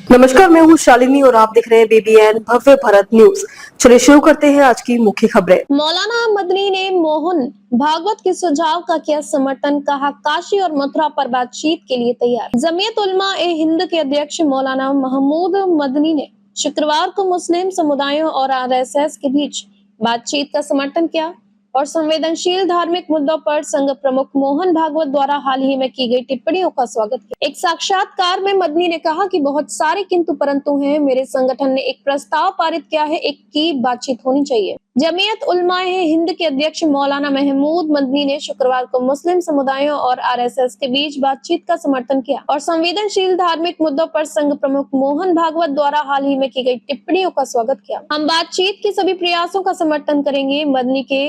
नमस्कार, मैं हूँ शालिनी और आप देख रहे हैं BBN भव्य भारत न्यूज। चलिए शुरू करते हैं आज की मुख्य खबरें। मौलाना मदनी ने मोहन भागवत के सुझाव का किया समर्थन, कहा काशी और मथुरा पर बातचीत के लिए तैयार। जमीयत उलमा ए हिंद के अध्यक्ष मौलाना महमूद मदनी ने शुक्रवार को मुस्लिम समुदायों और RSS के बीच बातचीत का समर्थन किया और संवेदनशील धार्मिक मुद्दों पर संघ प्रमुख मोहन भागवत द्वारा हाल ही में की गई टिप्पणियों का स्वागत किया। एक साक्षात्कार में मदनी ने कहा कि बहुत सारे किंतु परंतु हैं। मेरे संगठन ने एक प्रस्ताव पारित किया है, एक की बातचीत होनी चाहिए। जमीयत उलमाए हिंद के अध्यक्ष मौलाना महमूद मदनी ने शुक्रवार को मुस्लिम समुदायों और RSS के बीच बातचीत का समर्थन किया और संवेदनशील धार्मिक मुद्दों पर संघ प्रमुख मोहन भागवत द्वारा हाल ही में की गई टिप्पणियों का स्वागत किया। हम बातचीत के सभी प्रयासों का समर्थन करेंगे। मदनी के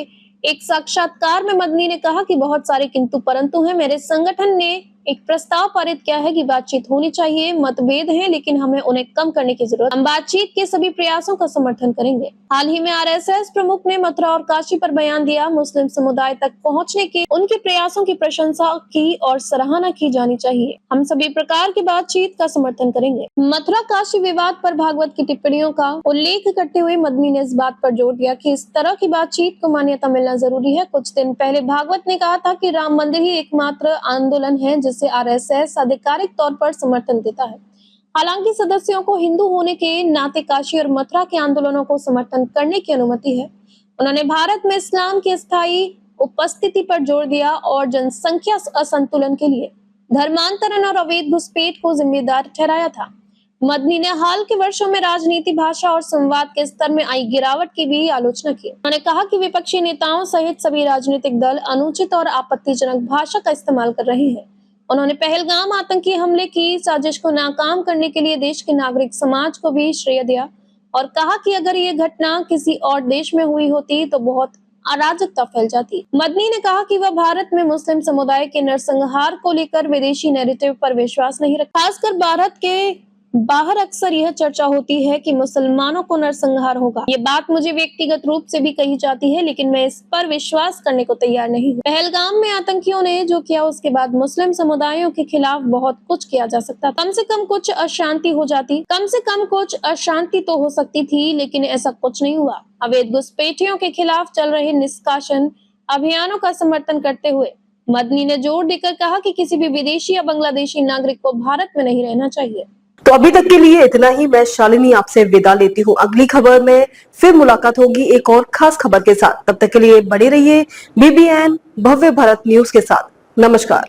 एक साक्षात्कार में मदनी ने कहा कि बहुत सारे किंतु परंतु हैं। मेरे संगठन ने एक प्रस्ताव पारित किया है कि बातचीत होनी चाहिए। मतभेद हैं, लेकिन हमें उन्हें कम करने की जरूरत। हम बातचीत के सभी प्रयासों का समर्थन करेंगे। हाल ही में RSS प्रमुख ने मथुरा और काशी पर बयान दिया। मुस्लिम समुदाय तक पहुंचने के उनके प्रयासों की प्रशंसा की और सराहना की जानी चाहिए। हम सभी प्रकार की बातचीत का समर्थन करेंगे। मथुरा काशी विवाद पर भागवत की टिप्पणियों का उल्लेख करते हुए मदनी ने इस बात पर जोर दिया कि इस तरह की बातचीत को मान्यता मिलना जरूरी है। कुछ दिन पहले भागवत ने कहा था कि राम मंदिर ही एकमात्र आंदोलन है जिसे RSS आधिकारिक तौर पर समर्थन देता है। हालांकि सदस्यों को हिंदू होने के नाते काशी और मथुरा के आंदोलनों को समर्थन करने की अनुमति है। उन्होंने भारत में इस्लाम की स्थायी उपस्थिति पर जोर दिया और जनसंख्या असंतुलन के लिए धर्मांतरण और अवैध घुसपैठ को जिम्मेदार ठहराया था। मदनी ने हाल के वर्षों में राजनीति, भाषा और संवाद के स्तर में आई गिरावट की भी आलोचना की। उन्होंने कहा कि विपक्षी नेताओं सहित सभी राजनीतिक दल अनुचित और आपत्तिजनक भाषा का इस्तेमाल कर रहे हैं। उन्होंने पहलगाम आतंकी हमले की साजिश को नाकाम करने के लिए देश के नागरिक समाज को भी श्रेय दिया और कहा कि अगर ये घटना किसी और देश में हुई होती तो बहुत अराजकता फैल जाती। मदनी ने कहा कि वह भारत में मुस्लिम समुदाय के नरसंहार को लेकर विदेशी नैरेटिव पर विश्वास नहीं रखता। खासकर भारत के बाहर अक्सर यह चर्चा होती है कि मुसलमानों को नरसंहार होगा। ये बात मुझे व्यक्तिगत रूप से भी कही जाती है, लेकिन मैं इस पर विश्वास करने को तैयार नहीं हूँ। पहलगाम में आतंकियों ने जो किया उसके बाद मुस्लिम समुदायों के खिलाफ बहुत कुछ किया जा सकता। कम से कम कुछ अशांति हो जाती, कम से कम कुछ अशांति तो हो सकती थी, लेकिन ऐसा कुछ नहीं हुआ। अवैध घुसपैठियों के खिलाफ चल रहे निष्कासन अभियानों का समर्थन करते हुए मदनी ने जोर देकर कहा कि किसी भी विदेशी या बांग्लादेशी नागरिक को भारत में नहीं रहना चाहिए। तो अभी तक के लिए इतना ही। मैं शालिनी आपसे विदा लेती हूँ। अगली खबर में फिर मुलाकात होगी एक और खास खबर के साथ। तब तक के लिए बने रहिए BBN भव्य भारत न्यूज के साथ। नमस्कार।